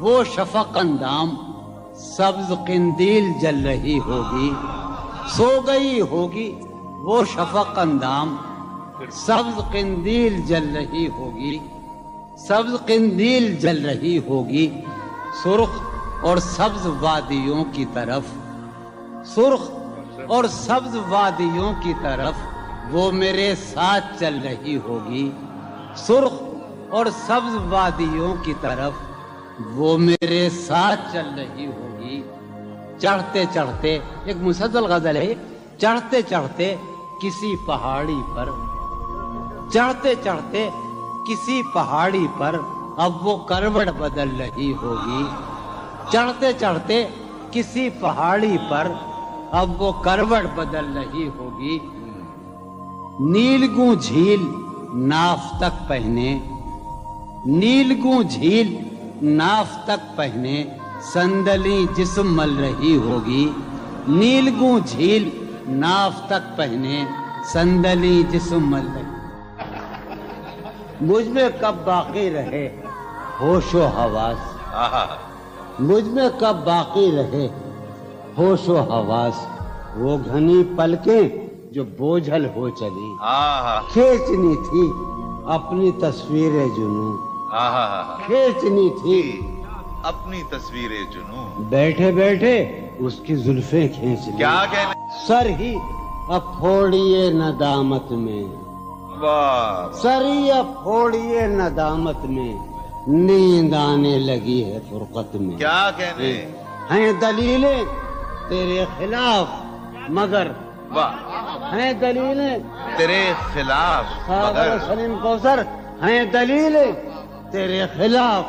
وہ شفق اندام سبز قندیل جل رہی ہوگی، سو گئی ہوگی وہ شفق اندام سبز قندیل جل رہی ہوگی، سبز قندیل جل رہی ہوگی، سرخ اور سبز وادیوں کی طرف، سرخ اور سبز وادیوں کی طرف وہ میرے ساتھ چل رہی ہوگی، سرخ اور سبز وادیوں کی طرف وہ میرے ساتھ چل رہی ہوگی۔ چڑھتے چڑھتے، ایک مسلسل غزل ہے، چڑھتے چڑھتے کسی پہاڑی پر، چڑھتے چڑھتے کسی پہاڑی پر اب وہ کروٹ بدل رہی ہوگی، چڑھتے چڑھتے کسی پہاڑی پر اب وہ کروٹ بدل رہی ہوگی۔ نیلگوں جھیل ناف تک پہنے، نیلگوں جھیل ناف تک پہنے صندلی جسم مل رہی ہوگی، نیلگوں جھیل ناف تک پہنے صندلی جسم مل رہی۔ مجھ میں کب باقی رہے ہوش و حواس، مجھ میں کب باقی رہے ہوش و حواس، وہ گھنی پلکیں جو بوجھل ہو چلی، کھینچنی تھی اپنی تصویر جنوں، کھینچنی تھی اپنی تصویر جنوں، بیٹھے بیٹھے اس کی زلفیں کھینچ لی، کیا کہنے، سر ہی اب پھوڑیے ندامت میں، واہ، سر ہی اب پھوڑیے ندامت میں، نیند آنے لگی ہے فرقت میں، کیا کہنے، ہیں دلیلیں تیرے خلاف مگر، واہ، ہیں دلیلیں تیرے خلاف ساغر مگر، سلیم کوثر، ہیں دلیلیں تیرے خلاف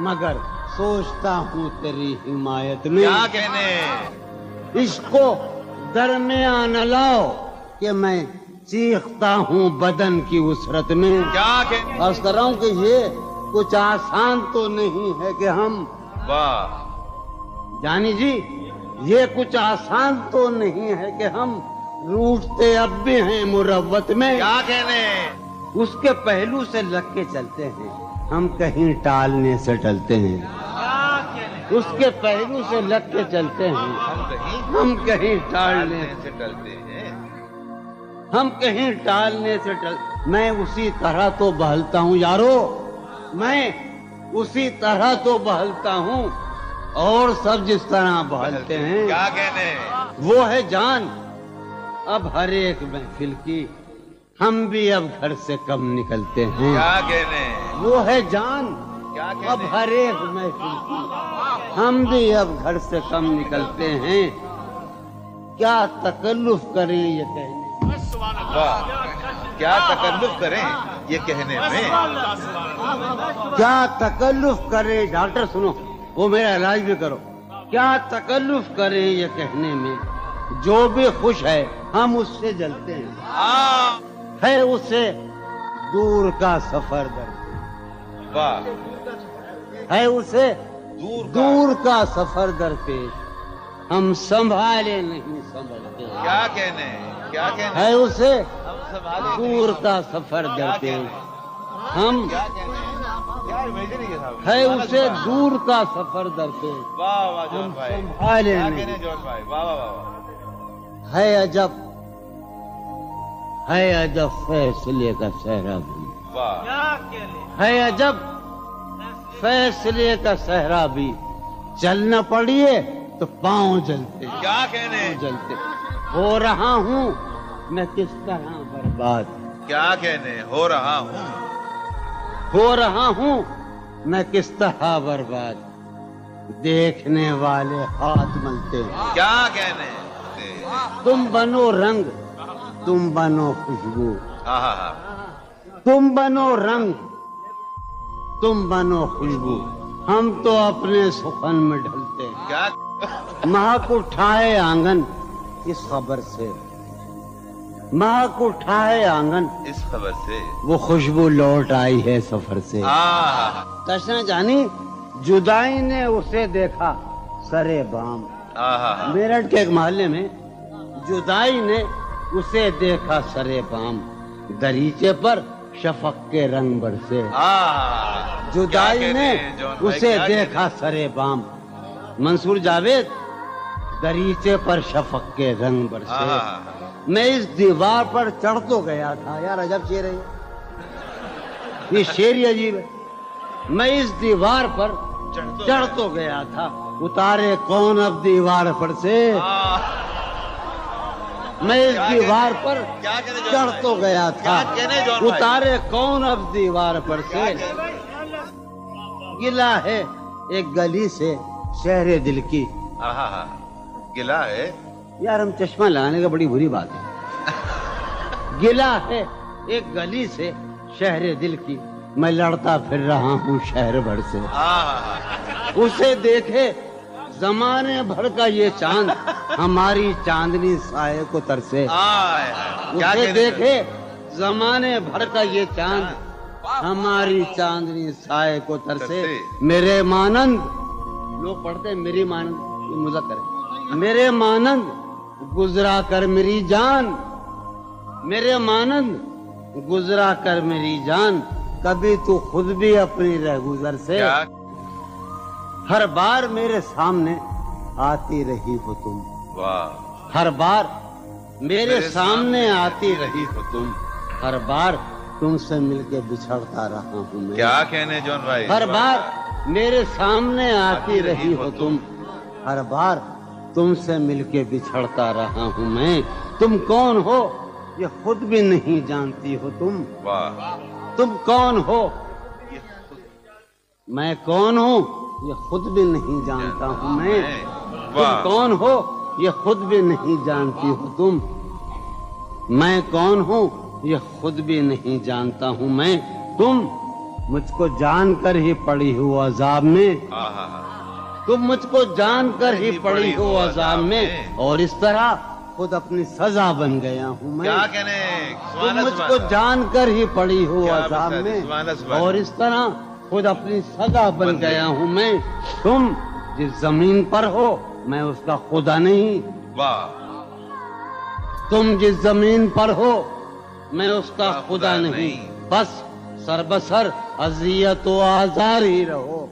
مگر سوچتا ہوں تیری حمایت میں، کیا کہنے، عشق کو درمیان لاؤ کہ میں چیختا ہوں بدن کی وسرت میں، کیا کہنے، عرض کر رہا ہوں کہ یہ کچھ آسان تو نہیں ہے کہ ہم، واہ، جانی جی یہ کچھ آسان تو نہیں ہے کہ ہم روٹتے اب بھی ہیں مروت میں، کیا کہنے، اس کے پہلو سے لگ کے چلتے ہیں ہم کہیں ٹالنے سے ٹلتے ہیں، اس کے پہلو سے لگ کے چلتے ہیں ہم کہیں ٹالنے سے ڈلتے ہیں، ہم کہیں ٹالنے سے میں اسی طرح تو بہلتا ہوں یارو، میں اسی طرح تو بہلتا ہوں اور سب جس طرح بہلتے ہیں، کیا کہنے، وہ ہے جان اب ہر ایک محفل کی، ہم بھی اب گھر سے کم نکلتے ہیں، کیا کہنے، وہ ہے جان کیا اب کہنے، ہر ایک محفل کی، ہم بھی اب گھر سے کم نکلتے ہیں، کیا تکلف کریں یہ کہنے، واہ، کیا تکلف کریں یہ کہنے میں، کیا تکلف کریں، ڈاکٹر سنو وہ میرا علاج بھی کرو، کیا تکلف کریں یہ کہنے میں، جو بھی خوش ہے ہم اس سے جلتے ہیں، ہے اسے دور کا سفر درپیش، واہ، ہے اسے دور دور کا سفر درپیش، ہم سنبھالے نہیں سنبھلتے، کیا کہنے، کیا کہنے، ہے اسے دور کا سفر درپیش، ہم کیا کہنے، کیا امیجن ہے صاحب، ہے اسے دور کا سفر درپیش، واہ واہ جوان ہم بھائی، سنبھالے کیا نہیں، کہنے جوان بھائی، واہ واہ واہ، ہے عجب، ہے عجب فیصلے کا صحرا بھی، واہ، ہے عجب فیصلے کا صحرا بھی، چلنا پڑیے تو پاؤں جلتے، کیا کہنے، جلتے، ہو رہا ہوں میں کس طرح برباد، کیا کہنے، ہو رہا ہوں، ہو رہا ہوں میں کس طرح برباد، دیکھنے والے ہاتھ ملتے، کیا کہنے، تم بنو رنگ تم بنو خوشبو، ہاں ہاں ہاں، تم بنو رنگ تم بنو خوشبو، ہم تو اپنے سخن میں ڈھلتے ہیں، کیا، مہک اٹھائے آنگن اس خبر سے، مہک اٹھائے آنگن اس خبر سے، وہ خوشبو لوٹ آئی ہے سفر سے، ہاں تشنا جانی جدائی نے اسے دیکھا سرے بام، ہاں ہاں، میرٹھ کے ایک محلے میں جدائی نے اسے دیکھا سرے بام، دریچے پر شفق کے رنگ برسے، کیا جدائی کہنے نے ہیں جون بھائی، اسے کیا دیکھا سرے بام، منصور جاوید دریچے پر شفق کے رنگ برسے، میں اس دیوار پر چڑھ تو گیا تھا، یار عجب شعر ہے یہ شعر ہی عجیب ہے، میں اس دیوار پر چڑھ تو گیا تھا، اتارے کون اب دیوار پر سے، میں اس دیوار پر چڑھ تو گیا تھا، اتارے کون اب دیوار پر سے، گلا ہے ایک گلی سے شہر دل کی، گلا ہے یار ہم چشمہ لگانے کا بڑی بری بات ہے، گلا ہے ایک گلی سے شہر دل کی، میں لڑتا پھر رہا ہوں شہر بھر سے، اسے دیکھے زمانے بھر کا یہ چاند ہماری چاندنی سائے کو ترسے، اسے دیکھے زمانے بھر کا یہ چاند ہماری چاندنی سائے کو ترسے، میرے مانند لوگ پڑھتے ہیں میری مانند، یہ مذکر ہے، میرے مانند گزرا کر میری جان، میرے مانند گزرا کر میری جان، کبھی تو خود بھی اپنی رہ گزر سے، ہر بار میرے سامنے آتی رہی ہو تم، ہر بار میرے سامنے آتی رہی ہو تم، ہر بار تم سے مل کے بچھڑتا رہا ہوں میں، کیا کہنے جون بھائی، ہر بار میرے سامنے آتی رہی ہو تم، ہر بار تم سے مل کے بچھڑتا رہا ہوں میں، تم کون ہو یہ خود بھی نہیں جانتی ہو تم کون ہو، میں کون ہوں یہ خود بھی نہیں جانتا ہوں میں، تم کون ہو یہ خود بھی نہیں جانتی ہو تم، میں کون ہوں یہ خود بھی نہیں جانتا ہوں میں، تم مجھ کو جان کر ہی پڑی ہو عذاب میں، تم مجھ کو جان کر ہی پڑی ہو عذاب میں، اور اس طرح خود اپنی سزا بن گیا ہوں میں، کیا کہنے تم مجھ کو جان کر ہی پڑی ہو عذاب میں، اور اس طرح خود اپنی سزا بن گیا ہوں میں، تم جس زمین پر ہو میں اس کا خدا نہیں، تم جس زمین پر ہو میں اس کا خدا نہیں، بس سر بسر اذیت و آزار ہی رہو،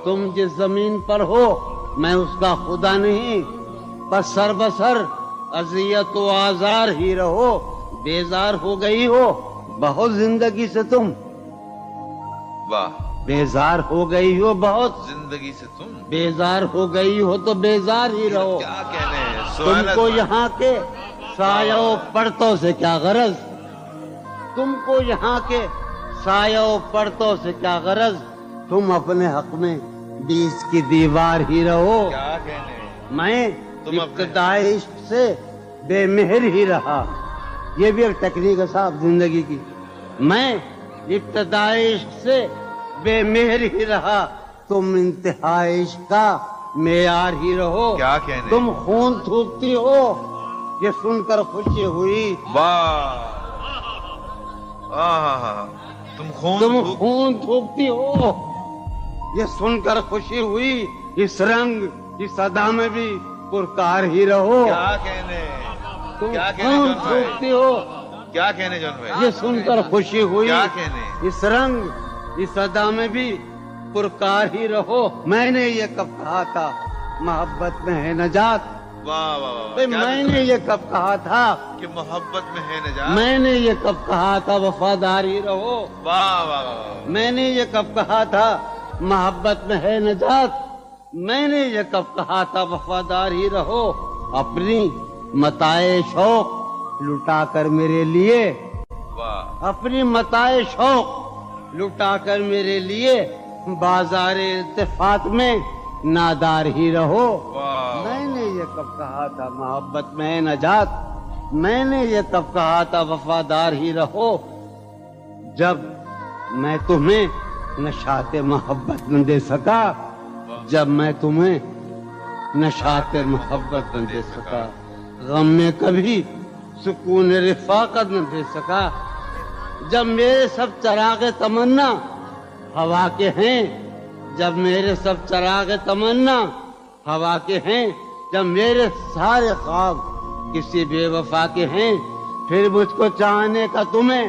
تم جس زمین پر ہو میں اس کا خدا نہیں، بس سر بسر اذیت و آزار ہی رہو، بیزار ہو گئی ہو بہت زندگی سے تم، بیزار ہو گئی ہو بہت زندگی سے تم، بیزار ہو گئی ہو تو بیزار ہی رہو، کیا کہنے تم کو یہاں کے سایہ و پرتوں سے کیا غرض، تم کو یہاں کے سایہ و پرتوں سے کیا غرض، تم اپنے حق میں بیچ کی دیوار ہی رہو، کیا کہنے میں ابتدائی عشق سے بے مہر ہی رہا، یہ بھی ایک ٹیکنیک ہے صاحب زندگی کی، میں ابتدائی عشق سے بے مہر ہی رہا، تم انتہائی عشق کا معیار ہی رہو، کیا کہنے تم خون تھوکتی ہو یہ سن کر خوشی ہوئی، تم خون تھوکتی ہو یہ سن کر خوشی ہوئی، اس رنگ اس ادا میں بھی پرکار ہی رہو، کیا کہنے تم خون تھوکتی ہو کیا کہنے جون بھائی، یہ سن کر خوشی ہوئی، کیا کہنے اس رنگ اس ادا میں بھی پرکار ہی رہو، میں نے یہ کب کہا تھا محبت میں ہے نجات، میں نے یہ کب کہا تھا کہ محبت میں ہے نجات، میں نے یہ کب کہا تھا وفاداری رہو، میں نے یہ کب کہا تھا محبت میں ہے نجات، میں نے یہ کب کہا تھا وفاداری رہو، اپنی متاع شوق لٹا کر میرے لیے، اپنی متاع شوق لٹا کر میرے لیے بازار التفات میں نادار ہی رہو، میں نے یہ کب کہا تھا محبت میں ہے نجات، میں نے یہ کب کہا تھا وفادار ہی رہو، جب میں تمہیں نشاط محبت نہ دے سکا، جب میں تمہیں نشاط محبت نہ دے سکا، غم میں کبھی سکون رفاقت نہ دے سکا، جب میرے سب چراغ تمنا ہوا کے ہیں، جب میرے سب چراغ تمنا ہوا کے ہیں، جب میرے سارے خواب کسی بے وفا کے ہیں، پھر مجھ کو چاہنے کا تمہیں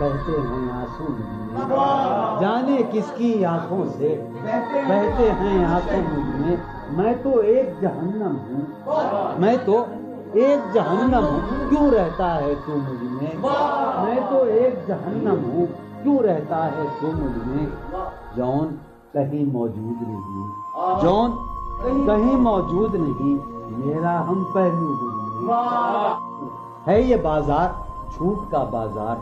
بہتے ہیں آنسو مجھ میں، جانے کس کی آنکھوں سے بہتے ہیں آنسو مجھ میں، میں تو ایک جہنم ہوں، میں تو ایک جہنم ہوں، کیوں رہتا ہے تو مجھ میں، میں تو ایک جہنم ہوں، کیوں رہتا ہے تو مجھ میں، جون کہیں موجود نہیں، جون کہیں موجود نہیں، میرا ہم پہلو مجھ میں، ہے یہ بازار جھوٹ کا بازار،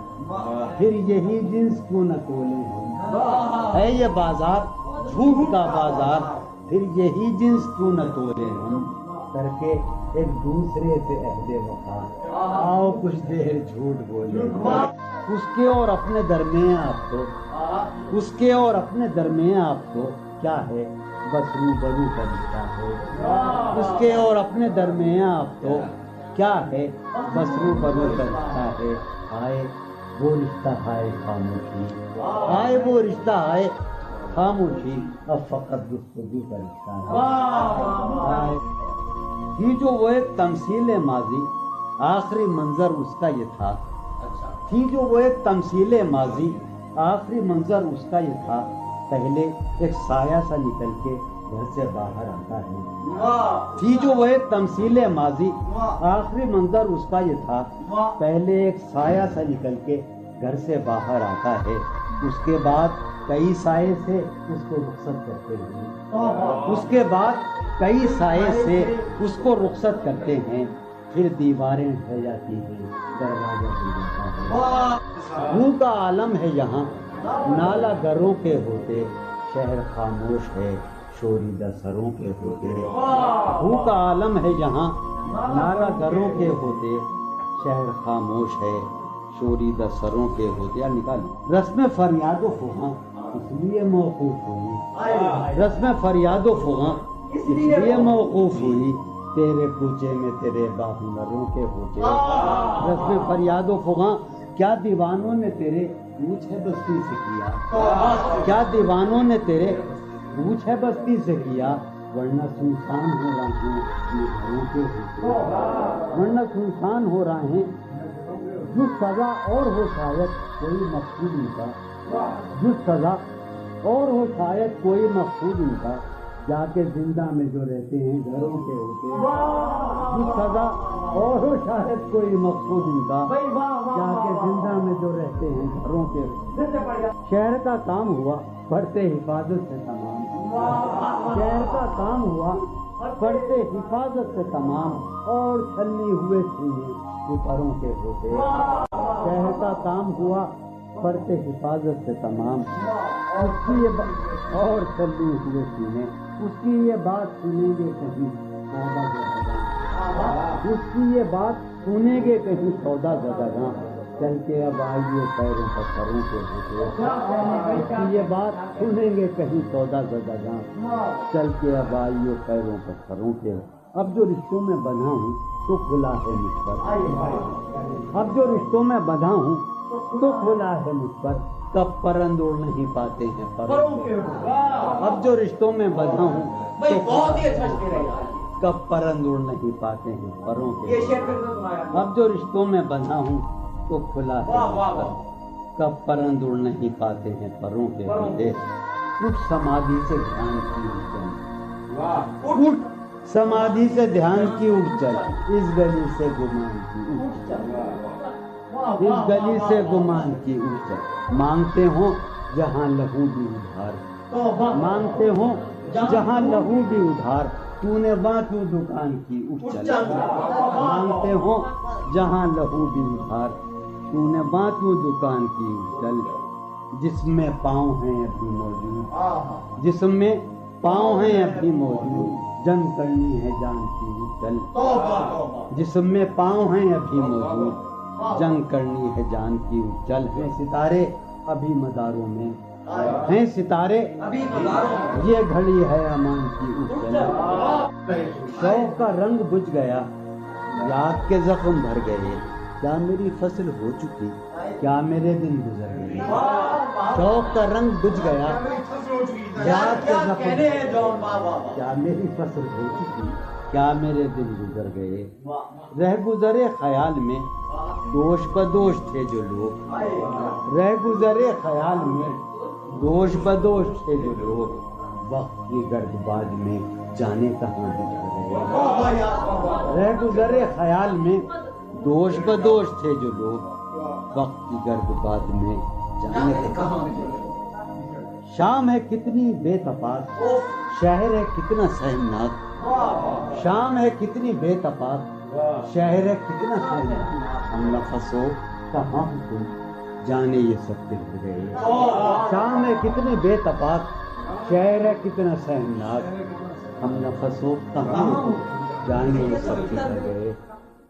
پھر یہی جنس کیوں نہ تولے ہم، ہے یہ بازار جھوٹ کا بازار، پھر یہی جنس کیوں نہ تولے ہم، کر کے ایک دوسرے سے عہد وفا، آؤ کچھ دیر جھوٹ بولے، اس کے اور اپنے درمیان آپ تو، اس کے اور اپنے درمیان آپ تو کیا ہے، بس روبرو کا رشتہ ہے، اس کے اور اپنے درمیان آپ تو کیا ہے، بس روبرو کا رشتہ ہے، آئے وہ رشتہ ہے خاموشی، آئے وہ رشتہ ہے خاموشی، اب فقط گفتگو کا رشتہ ہے، یہ جو وہ ایک تمثیل ماضی، آخری منظر اس کا یہ تھا، تھی جو وہ ایک تمثیل ماضی، آخری منظر اس کا یہ تھا، پہلے ایک سایہ سا نکل کے گھر سے باہر آتا ہے، تھی جو وہ ایک تمثیل ماضی، آخری منظر اس کا یہ تھا، پہلے ایک سایہ سا نکل کے گھر سے باہر آتا ہے، اس کے بعد کئی سائے سے اس کو رخصت کرتے ہیں، اس کے بعد کئی سائے سے اس کو رخصت کرتے ہیں، پھر دیواریں ڈھہ جاتی ہیں، دروازہ کھل جاتا ہے، روح کا عالم ہے یہاں، نالا گروں کے ہوتے، شہر خاموش ہے، شوریدہ سروں کے ہوتے، روح کا عالم ہے یہاں، نالا گروں کے ہوتے، شہر خاموش ہے، شوریدہ سروں کے ہوتے، یا نکالو، رسم فریاد و فغاں اس لیے موقوف ہوئی، رسم فریاد و فغاں اس لیے موقوف ہوئی، تیرے کوچے میں تیرے باہنروں کے ہوتے، رسم فریاد و فغاں کیا دیوانوں نے تیرے پوچھ ہے بستی سے کیا، کیا دیوانوں نے تیرے پوچھ ہے بستی سے کیا، ورنہ سنسان ہو رہے ہیں یہ گھروں کے ہوتے، ورنہ سنسان ہو رہے ہیں، جو سزا اور ہو شاید کوئی مقصود ان کا، جو سزا اور ہو شاید کوئی مقصود ان کا، جا کے زندہ میں جو رہتے ہیں گھروں کے ہوتے، جو سزا اور ہو شاید کوئی مقصود ان کا، جا کے زندہ میں جو رہتے ہیں گھروں کے ہوتے، شہر کا کام ہوا پڑھتے حفاظت سے تمام، شہر کا کام ہوا پڑھتے حفاظت سے تمام، اور چھلنی ہوئے سینے اوپروں کے ہوتے، شہر کا کام ہوا پڑھتے حفاظت سے تمام، اس کی یہ اور چھلنی ہوئے سینے، اس کی یہ بات سنیں گے کہیں سودا زدگاں، اس کی یہ بات سنیں گے کہیں سودا زدگاں، چل کے اب آئیے پیروں پر سروں کے ہوتے، اس کی یہ بات سنیں گے کہیں سودا زدگاں، چل کے اب آئیے پیروں پر سروں کے، اب جو رشتوں میں بندھا ہوں تو کھلا ہے مجھ پر، اب جو رشتوں میں بندھا ہوں تو کھلا ہے مجھ پر، کب پرند اڑ نہیں پاتے ہیں پروں کے، اب جو رشتوں میں بندھا ہوں تو کب پرند اڑ نہیں پاتے ہیں پروں کے، اب جو رشتوں میں بندھا ہوں تو کھلا ہے مجھ پر، کب پرند اڑ نہیں پاتے ہیں پروں کے ہوتے، اٹھ سمادھی سے دھیان کی اٹھ چل، اٹھ سمادھی سے دھیان کی اٹھ چل، اس گلی سے گمان کی اٹھ چل، اس گلی سے گمان کی اٹھ چل، مانگتے ہوں جہاں لہو بھی ادھار، مانگتے ہوں جہاں لہو بھی ادھار، تو نے وہاں کیوں دکان کی اٹھ چل، مانگتے ہوں جہاں لہو بھی ادھار، تو نے وہاں کیوں دکان کی اٹھ چل، جس میں پاؤں ہیں ابھی موجود، جس میں پاؤں ہیں ابھی موجود، جنگ کرنی ہے جان کی اٹھ چل، جس میں پاؤں ہیں ابھی موجود، جنگ کرنی ہے جان کی اٹھ چل، ہیں ستارے ابھی مداروں میں، ہیں ستارے یہ گھڑی ہے امان کی اٹھ چل، شوق کا رنگ بجھ گیا یاد کے زخم بھر گئے، کیا میری فصل ہو چکی، کیا میرے دن گزر گئے، شوق کا رنگ بجھ گیا یاد کے زخم، کیا میری فصل ہو چکی، کیا میرے دن گزر گئے، رہ گزرے خیال میں دوش بدوش تھے جو لوگ رہ گزرے خیال میں، دوش بدوش تھے جو لوگ وقت کی گرد باز میں جانے کہاں بچھ گئے، رہ گزرے خیال میں دوش بدوش تھے جو لوگ وقت کی گرد باز میں جانے کہاں بچھ گئے۔ شام ہے کتنی بے تفاق، شہر ہے کتنا سہمناک، شام ہے کتنی بے تفاق، شہر ہے کتنا سہمناک، ہم نفس ہو کہاں ہو تم جانے یہ سب بچھ گئے۔ شام ہے کتنی بے تفاق، شہر ہے کتنا سہمناک، ہم نفس ہو کہاں ہو تم جانے یہ سب بچھ گئے۔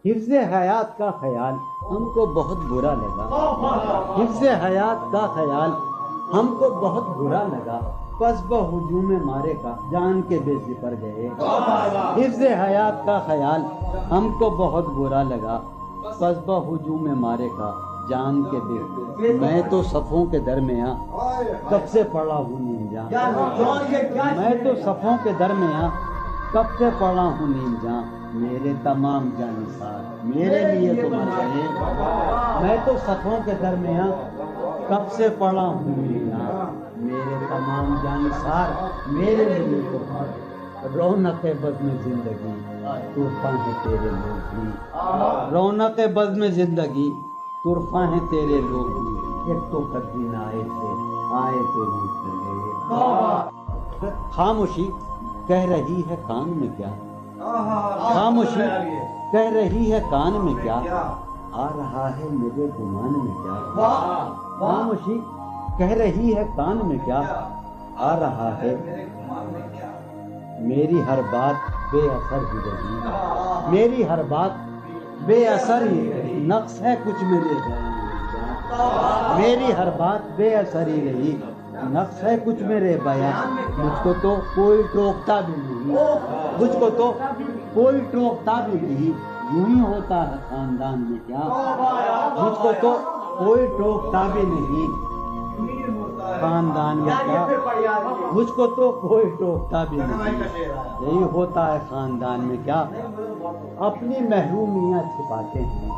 حفظ حیات کا خیال ہم کو بہت برا لگا، حفظ حیات کا خیال ہم کو بہت برا لگا، پس بہجوم مارے کا جان کے بے سپر گئے۔ حفظ حیات کا خیال ہم کو بہت برا لگا، پس بہجوم مارے کا جان کے بے، میں تو صفوں کے درمیاں کب سے پڑا ہوں نیم جاں، میں تو صفوں کے درمیاں کب سے پڑا ہوں نیم جاں، میرے تمام جانثار میرے لیے تو مر گئے، میں تو صفوں کے درمیاں کب سے پڑا ہوں نیم جاں، میرے تمام جانثار میرے لیے تو مر گئے۔ رونق بزم زندگی طرفہ ہے تیرے لوگ بھی، رونق بزم زندگی طرفہ ہیں تیرے لوگ بھی، ایک تو کدی نہ آئے تھے آئے تو روٹ چلے۔ خاموشی کہہ رہی ہے کان میں کیا، خاموشی کہہ رہی ہے کان میں کیا، آ رہا ہے میرے گمان میں کیا، خاموشی کہہ رہی ہے کان میں کیا، آ رہا ہے میری ہر بات بے اثر ہی رہی، میری ہر بات بے اثر ہی رہی، نقص ہے کچھ میرے بیان میں کیا، میری ہر بات بے اثر ہی رہی، نقص ہے کچھ میرے بیان، مجھ کو تو کوئی ٹوکتا بھی نہیں، مجھ کو تو کوئی ٹوکتا بھی نہیں، یوں ہی ہوتا ہے خاندان میں کیا، مجھ کو تو کوئی ٹوکتا بھی نہیں خاندان میں کیا، مجھ کو تو کوئی ٹوکتا بھی نہیں، یہی ہوتا ہے خاندان میں کیا۔ اپنی محرومیاں چھپاتے ہیں،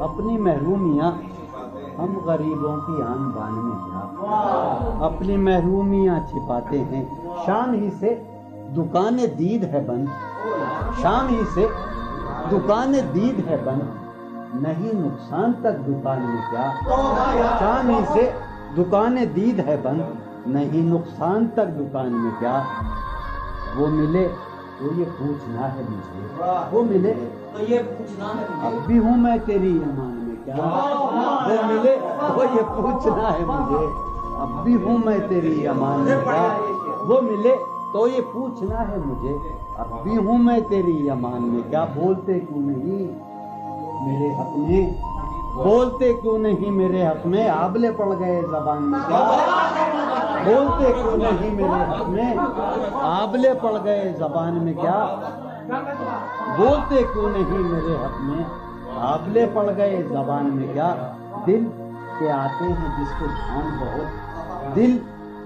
اپنی محرومیاں ہم غریبوں کی آن بان میں کیا، اپنی محرومیاں چھپاتے ہیں، شام ہی سے دکان دید ہے بند، شام ہی سے دکان دید ہے بند، نہیں نقصان تک دکان میں کیا، شام ہی سے دکان دید ہے بند، نہیں نقصان تک دکان میں کیا، وہ ملے تو یہ پوچھنا ہے مجھے، وہ ملے تو یہ پوچھنا ہے مجھے، اب بھی ہوں میں تیری امان میں کیا، وہ ملے تو یہ پوچھنا ہے مجھے، اب بھی ہوں میں تیری امان میں کیا، وہ ملے تو یہ پوچھنا ہے مجھے، اب بھی ہوں میں تیری امان میں کیا۔ بولتے کیوں نہیں میرے حق میں، بولتے کیوں نہیں میرے حق میں، آبلے پڑ گئے زبان میں کیا، بولتے کیوں نہیں میرے حق میں، آبلے پڑ گئے زبان میں کیا، بولتے کیوں نہیں میرے حق میں، آبلے پڑ گئے زبان میں کیا۔ دل کے آتے ہیں جس کو دھیان بہت، دل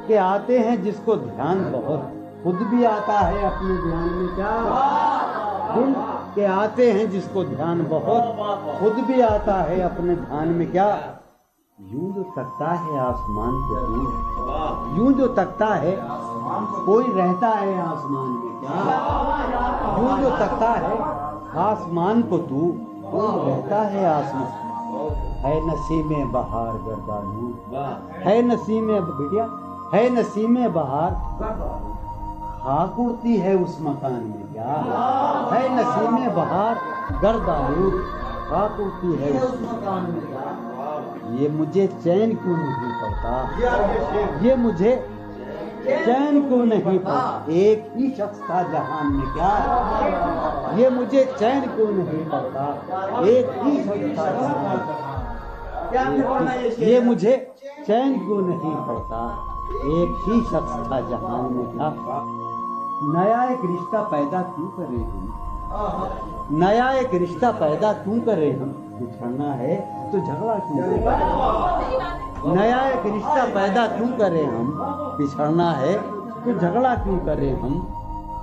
کے آتے ہیں جس کو دھیان بہت، خود بھی آتا ہے اپنے دھیان میں کیا، دل کے آتے ہیں جس کو دھیان بہت، خود بھی آتا ہے اپنے دھیان میں کیا۔ یوں جو تکتا ہے آسمان کو تو، یوں جو تکتا ہے کوئی رہتا ہے آسمان میں کیا، یوں جو تکتا ہے آسمان کو تو کوئی رہتا ہے آسمان، ہے نسیم بہار گردانوں، ہے نسیم بٹیا، ہے نسیم بہار خاک اڑتی ہے اس مکان میں کیا، ہے نسیم بہار گرد آلود خاک اڑتی ہے اس مکان میں کیا۔ یہ مجھے چین کیوں نہیں پڑتا، یہ مجھے چین کیوں نہیں پڑتا، ایک ہی شخص تھا جہان میں کیا، یہ مجھے چین کیوں نہیں پڑتا، ایک ہی شخص تھا جہان میں، یہ مجھے چین کیوں نہیں پڑتا، ایک ہی شخص تھا جہان میں کیا۔ نیا ایک رشتہ پیدا کیوں کرے ہم، نیا ایک رشتہ پیدا کیوں کرے ہم، بچھڑنا ہے تو جھگڑا کیوں کرے، نیا ایک رشتہ پیدا کیوں کرے ہم، بچھڑنا ہے تو جھگڑا کیوں کرے ہم،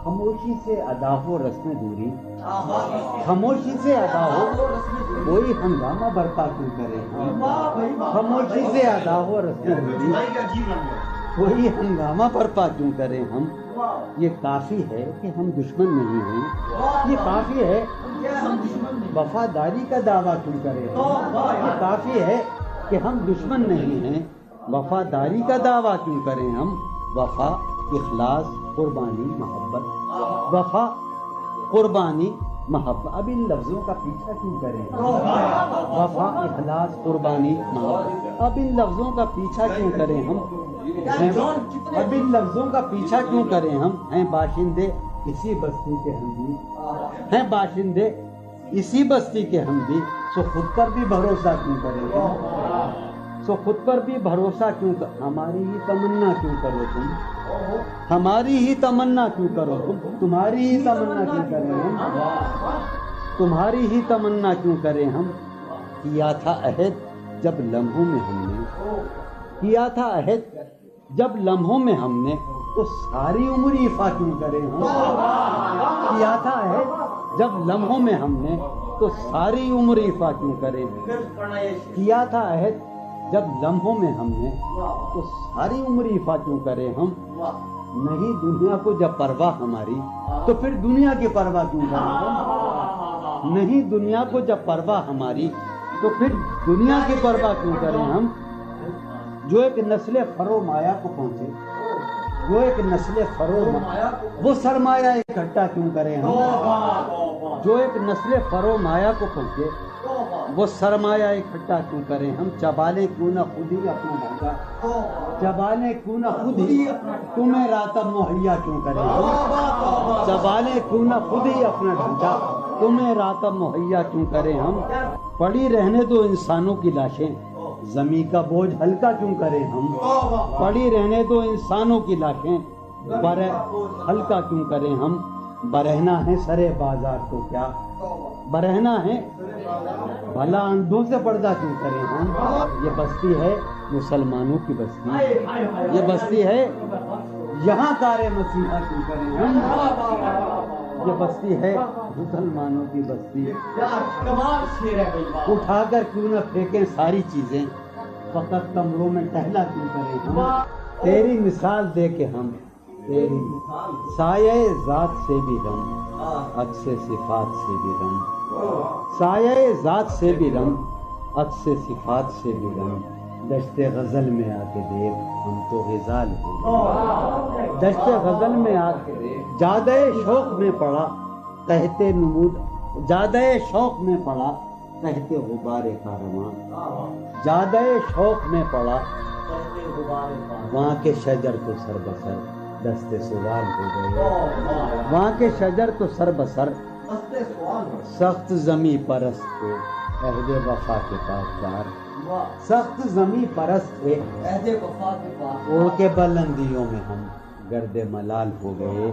خاموشی سے ادا ہو رسم دوری، خاموشی سے ادا ہو، کوئی ہنگامہ برپا کیوں کرے ہم، خاموشی سے ادا ہو رسم دوری، کوئی ہنگامہ برپا کیوں کریں ہم، یہ کافی ہے کہ ہم دشمن نہیں ہیں، یہ کافی ہے وفاداری کا دعویٰ کیوں کریں ہم، یہ کافی ہے کہ ہم دشمن نہیں ہیں، وفاداری کا دعویٰ کیوں کریں ہم، وفا، اخلاص، قربانی، محبت، وفا، قربانی، محبت، اب ان لفظوں کا پیچھا کیوں کریں ہم، وفا، اخلاص، قربانی، محبت، اب ان لفظوں کا پیچھا کیوں کریں ہم، اب ان لفظوں کا پیچھا کیوں کریں ہم، ہیں باشندے اسی بستی کے ہم بھی، ہیں باشندے اسی بستی کے ہم بھی، سو خود پر بھی بھروسہ کیوں کریں ہم، سو خود پر بھی بھروسہ کیوں کر، ہماری ہی تمنا کیوں کرو تم، ہماری ہی تمنا کیوں کرو تم، تمہاری ہی تمنا کیوں کریں ہم، تمہاری ہی تمنا کیوں کریں ہم، کیا تھا عہد جب لمحوں میں ہم نے، کیا تھا عہد جب لمحوں میں ہم نے، تو ساری عمر ایفا کیوں کریں ہم، کیا تھا عہد جب لمحوں میں ہم نے، تو ساری عمر ایفا کیوں کریں، کیا تھا عہد جب لمحوں میں ہم نے، تو ساری عمر ایفا کیوں کریں ہم، نہیں دنیا کو جب پرواہ ہماری، تو پھر دنیا کی پرواہ کیوں کریں ہم، نہیں دنیا کو جب پرواہ ہماری، تو پھر دنیا کی پرواہ کیوں کریں ہم، جو ایک نسل فرو مایا کو پہنچے، جو ایک نسل فرو مایا، وہ سرمایہ اکٹھا کیوں کریں ہم، جو ایک نسل فرو مایا کو پہنچے، وہ سرمایہ اکٹھا کیوں کریں ہم، چبالیں کیوں نہ خود ہی اپنا ڈھانچہ، چبالیں کیوں نہ خود ہی تمہیں راتب مہیا کیوں کریں ہم، چبالیں کیوں نہ خود ہی اپنا ڈھانچہ، تمہیں راتب مہیا کیوں کریں ہم، پڑی رہنے دو انسانوں کی لاشیں، زمین کا بوجھ ہلکا کیوں کریں ہم، پڑی رہنے دو انسانوں کی لاشیں، ہلکا کیوں کریں ہم، برہنا ہے سرے بازار تو کیا، برہنا ہے بھلا اندھوں سے پردہ کیوں کریں ہم، یہ بستی ہے مسلمانوں کی بستی، یہ بستی ہے یہاں کار مسیحا کیوں کریں ہم، یہ بستی ہے مسلمانوں کی بستی، اٹھا کر کیوں نہ پھینکیں ساری چیزیں، فقط کمروں میں ٹہلا کیوں کریں ہم، تیری مثال دے کے ہم، تیری سایہ ذات سے بھی رم، عکس صفات سے بھی رم، سایہ ذات سے بھی رم، عکس صفات سے بھی رم، دشت غزل میں آ کے دیکھ ہم تو غزال ہو گئے، دشت غزل میں آ کے دیکھ، جادہ شوق میں پڑا کہتے نمود، جادہ شوق میں پڑا کہتے غبار کارواں، جادہ شوق میں پڑا وہاں کے شجر تو سر بسر دست سوال ہو گئے، وہاں کے شجر تو سر بسر سخت زمیں پرست تھے عہد وفا کے پاسدار، سخت زمیں پرست تھے عہد وفا کے پاسدار، اڑ کے بلندیوں میں ہم گرد ملال ہو گئے،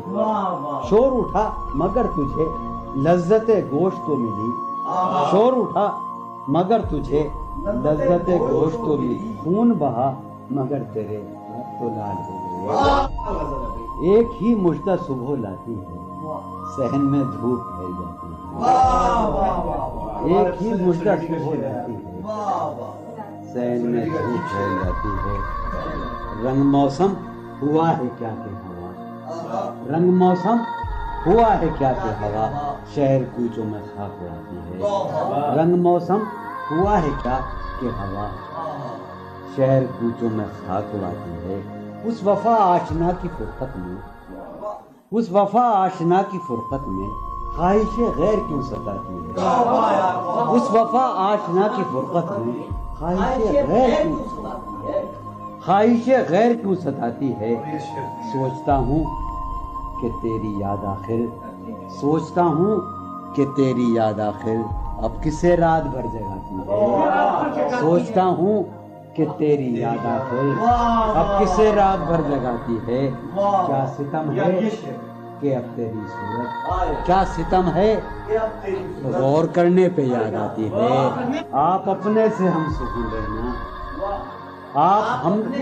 شور اٹھا مگر تجھے لذت گوشت تو ملی، شور اٹھا مگر تجھے لذت گوشت تو ملی، خون بہا مگر تیرے ہاتھ تو لال ہو گئے، ایک ہی مژدہ صبح لاتی ہے صحن میں دھوپ پھیل جاتی ہے، ایک ہی مژدہ صبح لاتی ہے صحن میں دھوپ پھیل جاتی ہے، رنگ موسم ہوا ہے کیا کہ ہوا، رنگ موسم ہوا ہے کیا کہ ہوا شہر کوچوں میں خاک اڑاتی ہے، رنگ موسم ہوا ہے کیا کہ ہوا شہر کوچوں میں خاک اڑاتی ہے، اس وفا آشنا کی فرقت میں، اس وفا آشنا کی فرقت میں خواہش غیر کیوں ستاتی ہے، اس وفا آشنا کی فرقت میں خواہش غیر کیوں ستاتی ہے، سوچتا ہوں کہ تیری یاد آخر، سوچتا ہوں کہ تیری یاد آخر اب کسے رات بھر جگاتی ہے، سوچتا ہوں کہ تیری یاد آخر اب کسے رات بھر جگاتی ہے، کیا ستم ہے کہ اب تیری صورت، کیا ستم ہے غور کرنے پہ یاد آتی ہے، آپ اپنے سے ہم سکون رہنا،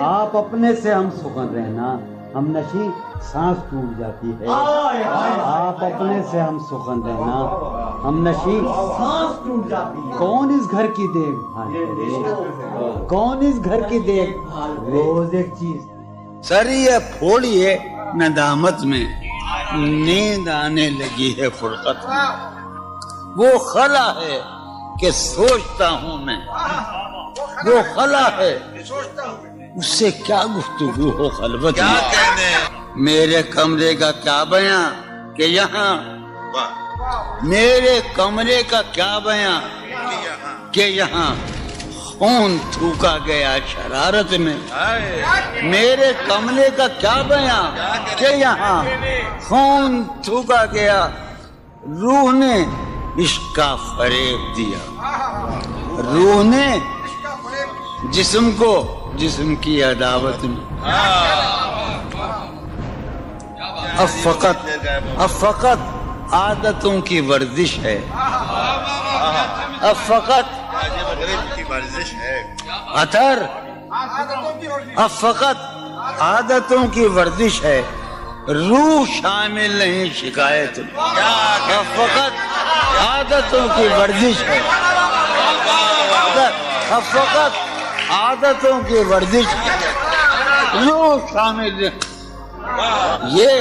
آپ اپنے سے ہم سکون رہنا، ہم نشی سانس ٹوٹ جاتی ہے، آپ اپنے سے ہم سخن رہنا، ہم نشی سانس ٹوٹ جاتی ہے، کون اس گھر کی دیکھ بھال کرے، کون اس گھر کی دیکھ بھال، روز ایک چیز سر یہ پھوڑیے ندامت میں، نیند آنے لگی ہے فرقت میں، وہ خلا ہے کہ سوچتا ہوں میں، وہ خلا ہے اس سے کیا گفتگو ہو خلوت کیا میں، کہنے میرے کمرے کا کیا بیاں کہ یہاں، میرے کمرے کا کیا بیاں کہ یہاں خون تھوکا گیا شرارت میں، میرے کمرے کا کیا بیاں کہ یہاں خون تھوکا گیا، روح نے عشق کا فریب دیا، روح نے جسم کو جسم کی عداوت میں، اب فقط عادتوں کی ورزش ہے، اب فقط کی ورزش ہے، اثر، اب فقط عادتوں کی ورزش ہے، روح شامل نہیں شکایت میں، اب فقط عادتوں کی ورزش ہے، اب فقط عادتوں کی ورزش ہے، روح شامل نہیں، یہ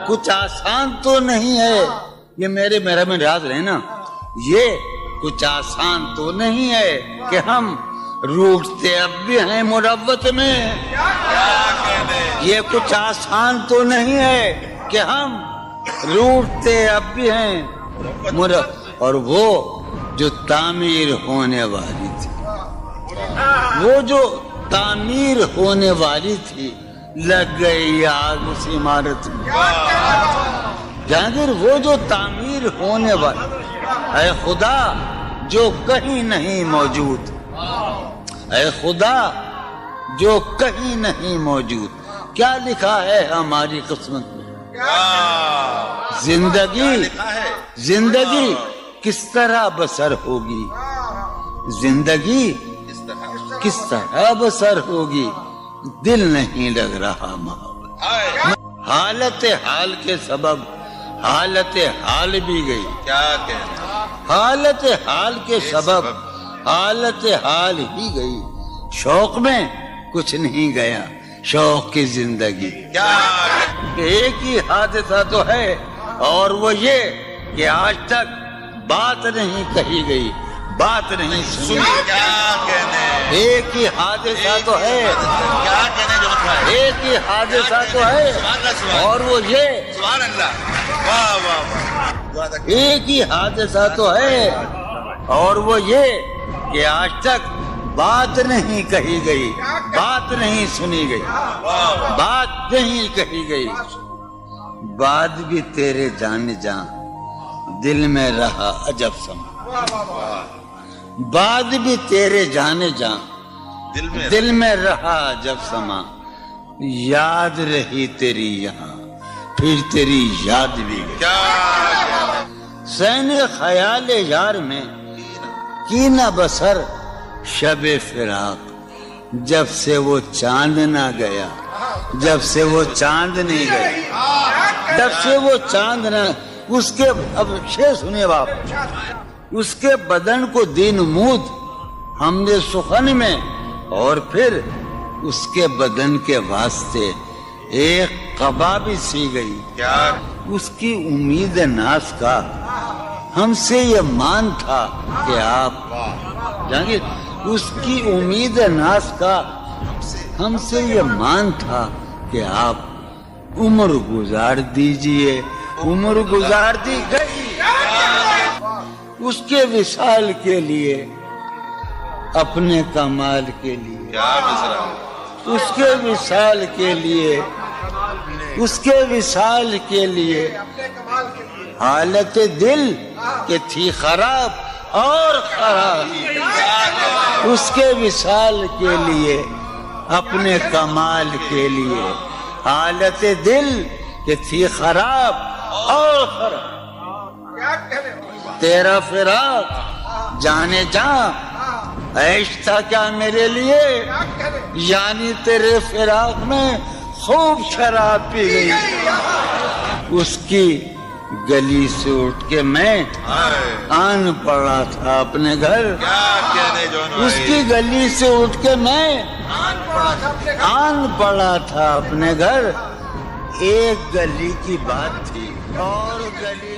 کچھ آسان تو نہیں ہے، یہ میرے میں ریاض رہے نا، یہ کچھ آسان تو نہیں ہے کہ ہم روٹتے اب بھی ہیں مروت میں، یہ کچھ آسان تو نہیں ہے کہ ہم روٹتے اب بھی ہیں مروت، اور وہ جو تعمیر ہونے والی تھی، وہ جو تعمیر ہونے والی تھی لگ گئی آگ اس عمارت میں، جہانگیر وہ جو تعمیر ہونے والی، اے خدا جو کہیں نہیں موجود، اے خدا جو کہیں نہیں موجود، کیا لکھا ہے ہماری قسمت میں، زندگی کس طرح بسر ہوگی، زندگی کس طرح بسر ہوگی، دل نہیں لگ رہا محبت، حالت حال کے سبب حالت حال بھی گئی، کیا کہنے حالت حال کے سبب حالت حال ہی گئی، شوق میں کچھ نہیں گیا، شوق کی زندگی، ایک ہی حادثہ تو ہے اور وہ یہ کہ آج تک بات نہیں کہی گئی، بات نہیں سنی، کیا کہنے ایک ہی حادثہ تو ہے، کیا کہنے جو ہے، ایک ہی حادثہ تو ہے اور وہ یہ، سبحان اللہ، واہ واہ واہ، ایک ہی حادثہ تو ہے اور وہ یہ کہ آج تک بات نہیں کہی گئی، بات نہیں سنی گئی، بات نہیں کہی گئی، بات بھی تیرے جان جان دل میں رہا عجب سما، بات بھی تیرے جانے جان دل میں رہا عجب سما، یاد رہی تیری یہاں پھر تیری یاد بھی گئی، سین خیال یار میں کی نہ بسر شب فراق، جب سے وہ چاند نہ گیا، جب سے وہ چاند نہیں گیا، جب سے وہ چاند نہ، اس کے اب شعر سنیے باپ، اس کے بدن کو دین نمود ہم نے سخن میں، اور پھر اس کے بدن کے واسطے ایک قبا بھی سی گئی، اس کی امید ناز کا ہم سے یہ مان تھا کہ آپ جانگیر، اس کی امید ناز کا ہم سے یہ مان تھا کہ آپ عمر گزار دیجئے، عمر گزار دی گئی اس کے وصال کے لیے، اپنے کمال کے لیے، اس کے وصال کے لیے، اس کے وصال کے لیے، حالت دل کہ تھی خراب اور خراب، اس کے وصال کے لیے، اپنے کمال کے لیے، حالت دل کہ تھی خراب اور خراب، تیرا فراق جانے جاں عیش تھا کیا میرے لیے، یعنی تیرے فراق میں خوب شراب پی گئی. اس کی گلی سے اٹھ کے میں آن پڑا تھا اپنے گھر. اس کی گلی سے اٹھ کے میں آن پڑا تھا اپنے گھر. ایک گلی کی بات تھی اور گلی